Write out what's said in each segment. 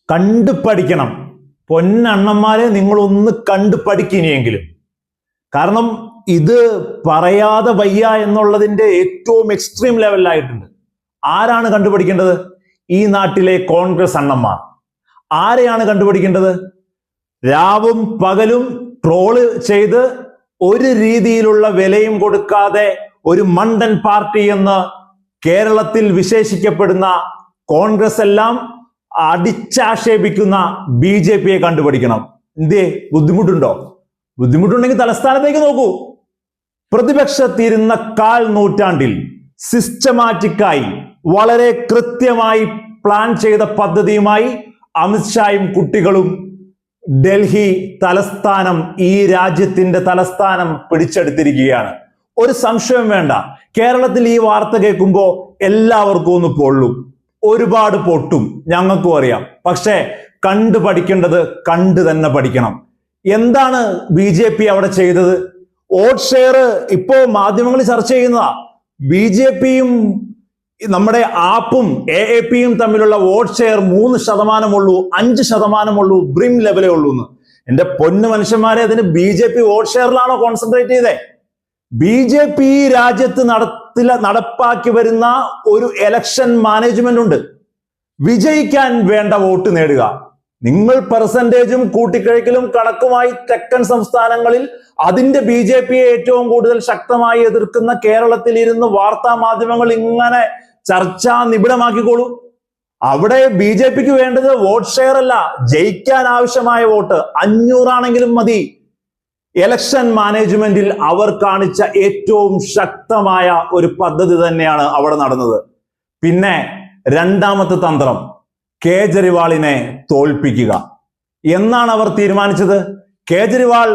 കണ്ടു പഠിക്കണം. പൊന്നണ്ണന്മാരെ, നിങ്ങളൊന്ന് കണ്ടു പഠിക്കിനിയെങ്കിലും. കാരണം ഇത് പറയാതെ വയ്യ എന്നുള്ളതിന്റെ ഏറ്റവും എക്സ്ട്രീം ലെവലിലായിട്ടുണ്ട്. ആരാണ് കണ്ടുപഠിക്കേണ്ടത്? ഈ നാട്ടിലെ കോൺഗ്രസ് അണ്ണന്മാർ. ആരെയാണ് കണ്ടുപഠിക്കേണ്ടത്? രാവും പകലും ട്രോള് ചെയ്ത് ഒരു രീതിയിലുള്ള വിലയും കൊടുക്കാതെ ഒരു മണ്ടൻ പാർട്ടി എന്ന് കേരളത്തിൽ വിശേഷിക്കപ്പെടുന്ന കോൺഗ്രസ് എല്ലാം അടിച്ചാക്ഷേപിക്കുന്ന BJPയെ കണ്ടുപഠിക്കണം. എന്തേ, ബുദ്ധിമുട്ടുണ്ടോ? ബുദ്ധിമുട്ടുണ്ടെങ്കിൽ തലസ്ഥാനത്തേക്ക് നോക്കൂ. പ്രതിപക്ഷത്തിരുന്ന 1/4 നൂറ്റാണ്ടിൽ സിസ്റ്റമാറ്റിക്കായി വളരെ കൃത്യമായി പ്ലാൻ ചെയ്ത പദ്ധതിയുമായി അമിത്ഷായും കുട്ടികളും ഡൽഹി തലസ്ഥാനം, ഈ രാജ്യത്തിന്റെ തലസ്ഥാനം പിടിച്ചെടുത്തിരിക്കുകയാണ്. ഒരു സംശയം വേണ്ട. കേരളത്തിൽ ഈ വാർത്ത കേൾക്കുമ്പോൾ എല്ലാവർക്കും ഒന്ന് പൊള്ളും, ഒരുപാട് പൊട്ടും, ഞങ്ങൾക്കും അറിയാം. പക്ഷേ കണ്ടു പഠിക്കേണ്ടത് കണ്ടു തന്നെ പഠിക്കണം. എന്താണ് BJP അവിടെ ചെയ്തത്? വോട്ട് ഷെയർ ഇപ്പോ മാധ്യമങ്ങളിൽ ചർച്ച ചെയ്യുന്നതാ. BJPയും നമ്മുടെ ആപ്പും AAPയും തമ്മിലുള്ള വോട്ട് ഷെയർ 3% ഉള്ളൂ, 5% ഉള്ളൂ, ബ്രിം ലെവലേ ഉള്ളൂ എന്ന്. എന്റെ പൊന്നു മനുഷ്യന്മാരെ, അതിന് BJP വോട്ട് ഷെയറിലാണോ കോൺസെൻട്രേറ്റ് ചെയ്തേ? BJP രാജ്യത്ത് നടപ്പാക്കി വരുന്ന ഒരു ഇലക്ഷൻ മാനേജ്മെന്റ് ഉണ്ട്. വിജയിക്കാൻ വേണ്ട വോട്ട് നേടുക. നിങ്ങൾ പെർസെന്റേജും കൂട്ടിക്കഴിക്കലും കണക്കുമായി തെക്കൻ സംസ്ഥാനങ്ങളിൽ അതിന്റെ BJPയെ ഏറ്റവും കൂടുതൽ ശക്തമായി എതിർക്കുന്ന കേരളത്തിൽ ഇരുന്ന് വാർത്താ മാധ്യമങ്ങൾ ഇങ്ങനെ ചർച്ചാ നിബിഡമാക്കിക്കോളൂ. അവിടെ BJPക്ക് വേണ്ടത് വോട്ട് ഷെയർ അല്ല, ജയിക്കാൻ ആവശ്യമായ വോട്ട് 500 ആണെങ്കിലും മതി. ഇലക്ഷൻ മാനേജ്മെന്റിൽ അവർ കാണിച്ച ഏറ്റവും ശക്തമായ ഒരു പദ്ധതി തന്നെയാണ് അവിടെ നടന്നത്. പിന്നെ രണ്ടാമത്തെ തന്ത്രം, കേജ്രിവാളിനെ തോൽപ്പിക്കുക. എന്നാണ് അവർ തീരുമാനിച്ചത്? കേജ്രിവാൾ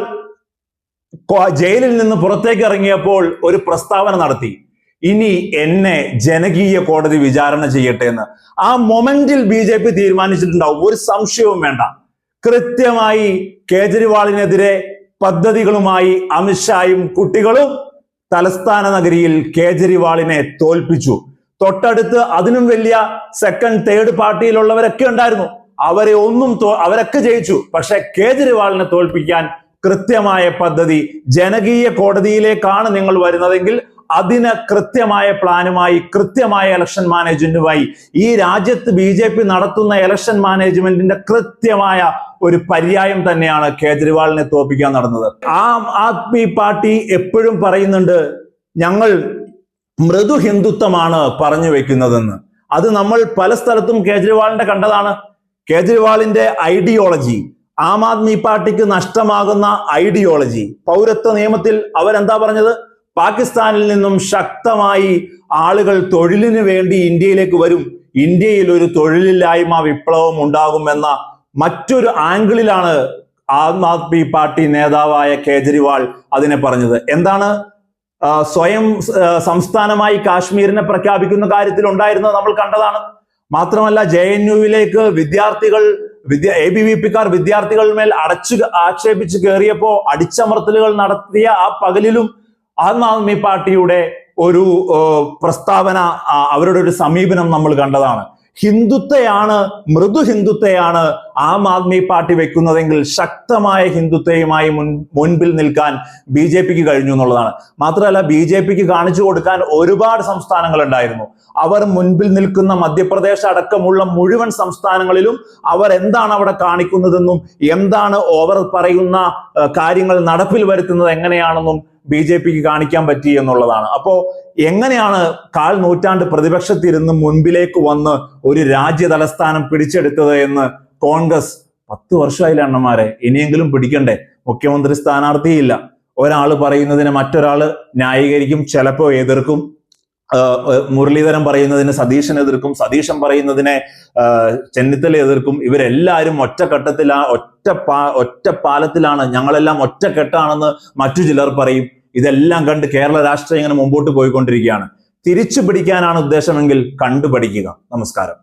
ജയിലിൽ നിന്ന് പുറത്തേക്ക് ഇറങ്ങിയപ്പോൾ ഒരു പ്രസ്താവന നടത്തി, ഇനി എന്നെ ജനകീയ കോടതി വിചാരണ ചെയ്യട്ടെ എന്ന്. ആ മൊമെന്റിൽ BJP തീരുമാനിച്ചിട്ടുണ്ടാവും, ഒരു സംശയവും വേണ്ട. കൃത്യമായി കേജ്രിവാളിനെതിരെ പദ്ധതികളുമായി അമിത്ഷായും കുട്ടികളും തലസ്ഥാന നഗരിയിൽ കേജ്രിവാളിനെ തോൽപ്പിച്ചു. തൊട്ടടുത്ത് അതിനും വലിയ സെക്കൻഡ് തേർഡ് പാർട്ടിയിലുള്ളവരൊക്കെ ഉണ്ടായിരുന്നു. അവരൊക്കെ ജയിച്ചു. പക്ഷെ കേജ്രിവാളിനെ തോൽപ്പിക്കാൻ കൃത്യമായ പദ്ധതി. ജനകീയ കോടതിയിലേക്കാണ് നിങ്ങൾ വരുന്നതെങ്കിൽ അതിന് കൃത്യമായ പ്ലാനുമായി, കൃത്യമായ ഇലക്ഷൻ മാനേജ്മെന്റുമായി, ഈ രാജ്യത്ത് BJP നടത്തുന്ന ഇലക്ഷൻ മാനേജ്മെന്റിന്റെ കൃത്യമായ ഒരു പര്യായം തന്നെയാണ് കേജ്രിവാളിനെ തോൽപ്പിക്കാൻ നടന്നത്. ആം ആദ്മി പാർട്ടി എപ്പോഴും പറയുന്നുണ്ട്, ഞങ്ങൾ മൃദു ഹിന്ദുത്വമാണ് പറഞ്ഞു വെക്കുന്നതെന്ന്. അത് നമ്മൾ പല സ്ഥലത്തും കേജ്രിവാളിന്റെ കണ്ടതാണ്. കേജ്രിവാളിന്റെ ഐഡിയോളജി, ആം ആദ്മി പാർട്ടിക്ക് നഷ്ടമാകുന്ന ഐഡിയോളജി, പൗരത്വ നിയമത്തിൽ അവരെന്താ പറഞ്ഞത്? പാകിസ്ഥാനിൽ നിന്നും ശക്തമായി ആളുകൾ തൊഴിലിന് വേണ്ടി ഇന്ത്യയിലേക്ക് വരും, ഇന്ത്യയിൽ ഒരു തൊഴിലില്ലായ്മ വിപ്ലവം ഉണ്ടാകുമെന്ന മറ്റൊരു ആംഗിളിലാണ് ആം ആദ്മി പാർട്ടി നേതാവായ കേജ്രിവാൾ അതിനെ പറഞ്ഞത്. എന്താണ്? സ്വയം സംസ്ഥാനമായി കാശ്മീരിനെ പ്രഖ്യാപിക്കുന്ന കാര്യത്തിൽ ഉണ്ടായിരുന്നത് നമ്മൾ കണ്ടതാണ്. മാത്രമല്ല, JNUവിലേക്ക് ABVPക്കാർ വിദ്യാർത്ഥികളുടെ മേൽ ആക്ഷേപിച്ച് കയറിയപ്പോ അടിച്ചമർത്തലുകൾ നടത്തിയ ആ പകലിലും ആം ആദ്മി പാർട്ടിയുടെ ഒരു പ്രസ്താവന, അവരുടെ ഒരു സമീപനം നമ്മൾ കണ്ടതാണ്. ഹിന്ദുത്വയാണ്, മൃദു ഹിന്ദുത്വയാണ് ആം ആദ്മി പാർട്ടി വെക്കുന്നതെങ്കിൽ ശക്തമായ ഹിന്ദുത്വയുമായി മുൻപിൽ നിൽക്കാൻ BJPക്ക് കഴിഞ്ഞു എന്നുള്ളതാണ്. മാത്രമല്ല, BJPക്ക് കാണിച്ചു കൊടുക്കാൻ ഒരുപാട് സംസ്ഥാനങ്ങൾ ഉണ്ടായിരുന്നു. അവർ മുൻപിൽ നിൽക്കുന്ന മധ്യപ്രദേശ് അടക്കമുള്ള മുഴുവൻ സംസ്ഥാനങ്ങളിലും അവർ എന്താണ് അവിടെ കാണിക്കുന്നതെന്നും എന്താണ് ഓവർ പറയുന്ന കാര്യങ്ങൾ നടപ്പിൽ വരുത്തുന്നത് എങ്ങനെയാണെന്നും BJPക്ക് കാണിക്കാൻ പറ്റി എന്നുള്ളതാണ്. അപ്പോ എങ്ങനെയാണ് 1/4 നൂറ്റാണ്ട് പ്രതിപക്ഷത്തിരുന്ന് മുൻപിലേക്ക് വന്ന് ഒരു രാജ്യ തലസ്ഥാനം പിടിച്ചെടുത്തത് എന്ന് കോൺഗ്രസ് 10 വർഷമായില്ല അണ്ണന്മാരെ, ഇനിയെങ്കിലും പിടിക്കണ്ടേ? മുഖ്യമന്ത്രി സ്ഥാനാർത്ഥിയില്ല. ഒരാൾ പറയുന്നതിന് മറ്റൊരാൾ ന്യായീകരിക്കും, ചിലപ്പോൾ എതിർക്കും. മുരളീധരൻ പറയുന്നതിന് സതീശൻ എതിർക്കും, സതീശൻ പറയുന്നതിനെ ചെന്നിത്തല എതിർക്കും. ഇവരെല്ലാവരും ഒറ്റ പാലത്തിലാണ്, ഞങ്ങളെല്ലാം ഒറ്റക്കെട്ടാണെന്ന് മറ്റു ചിലർ പറയും. ഇതെല്ലാം കണ്ട് കേരള രാഷ്ട്രീയം ഇങ്ങനെ മുമ്പോട്ട് പോയിക്കൊണ്ടിരിക്കുകയാണ്. തിരിച്ചു പിടിക്കാനാണ് ഉദ്ദേശമെങ്കിൽ കണ്ടുപഠിക്കുക. നമസ്കാരം.